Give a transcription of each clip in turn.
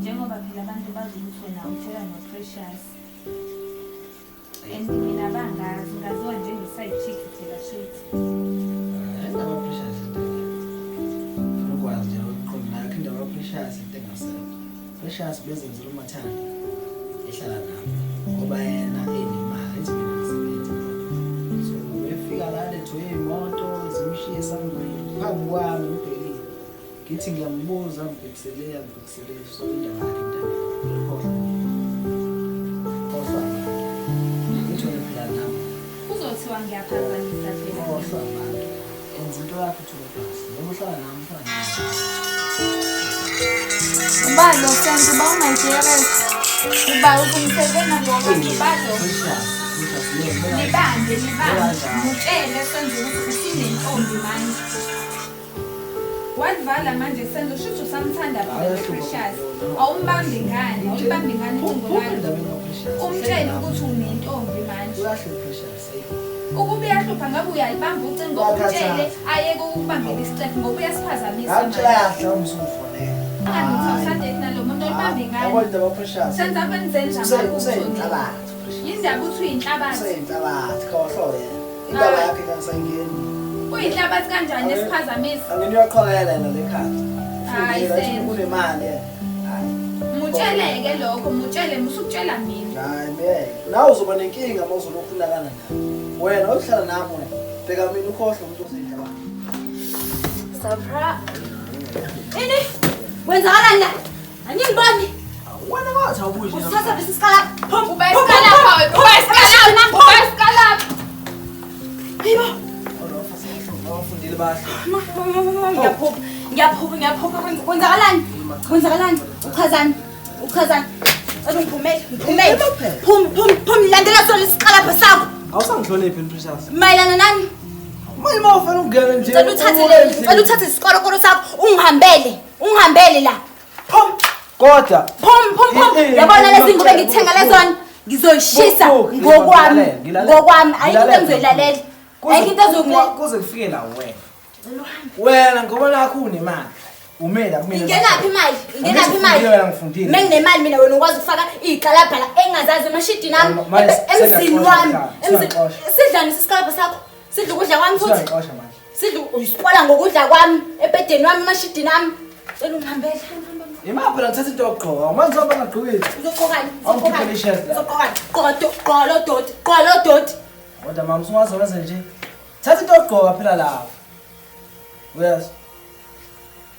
Njengoba phela abantu bazi ukuthi wena uthela no-Precious and mina bangazi ngaziwa njenge-side chick phela shuthi. Precious ukwazi nje ukuqonda nakho indaba Precious into engasekho. Precious bezenzela umathanda ehlala nami ngoba yena enemali izimini umsebenzi. So befika la letho imoto zimshiye sangweni phambi kwami ubhekile. Ngithi ngiyambuza ngibhekisele so indaba yakhe Khohlwa phela nami. Kuzothiwa ngiyaphazamisa phela. Khohlwa manje. Enza into yakho uthule phasi. Noma uhlala nami mfana. Ubalo sentu ba ungayijeresi. Uba ukumsebenza ngoba ubalo. Libambe. Mutshele senze ukuthi sinentombi manje. Wadvala manje senzo shuthu usamthanda phela Precious. Awumbambi ngani incingo lakho. Umtshele ukuthi unentombi manje. Ukuba uyahlupha ngabe uyalibamba ucingo umtshele ayeke ukubambela isicebo ngoba uyasiphazamisa manje. Ngithanda nalo muntu olibambe ngani. Senza benzeni yindaba uthi uyinhlabathi. Indaba yakhe kansayingeni. Uyinhlabathi kanjani esiphazamisa? Angeni uyaqhwayela yena lekhaya. Hayi senzo. Kunemali. Mutsheleke lokho, mutshele musukutshela mina. Hayi nawe uzoba nenkinga mawuzolokhu ulakana naye. Wena ohlala nami wena. Bheka mina ukhohle umuntu osendlaba. Sabra. Ini? Kwenzakalani la? Angiboni. Wena wathi awubuye. Usithatha bese isikala. Phomba isikala isikala. Hayibo. Awufundile bahle. Ngiyaphupha. Kwenzakalani? Uchazani. Ngiphume. Phum landela sona isikala sakho. Awusangihloniphi Precious. Mayelana nani? Uma ufuna ukungena nje. Ucela uthathe isikolo sakho ungihambele la. Phum. Kodwa. Phum. Yabona lezi ngobe ngithenga lezona. Ngizoyishisa ngokwami. Ayikho engizoyilalela. Ayikho ezokulela. Kuze kufike la wena ngoba nakho unemali. Umela kumina. Ingenaphi imali? Wena ngifundile. Menginemali mina wena ukwazi ukufaka izikalabha la engazazi emashidi nami emsini wami. Sidlani isikalabha sakho? Sidla ukudla kwami futhi. Siyaxosha manje. Sidla uyisipola ngokudla kwami ebedeni wami emashidini ami. Cela ungihambele. Imaphi la ngithatha into yokugqoka. Manje ngoba ngagqokile. Uzoqokani? Qala doti. Kodwa mama usungaze wenze nje. Thatha into yokugqoka phela la. Uyas.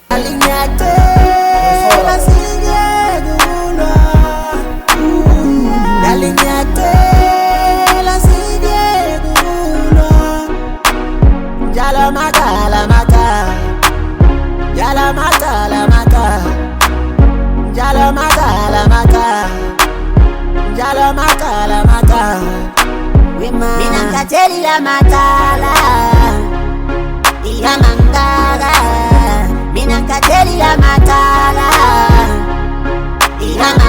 Alinyatela singekuna Alinyatela singekuna Jala makala Mina kateli la matala Iya mangaga Mina kateli la matala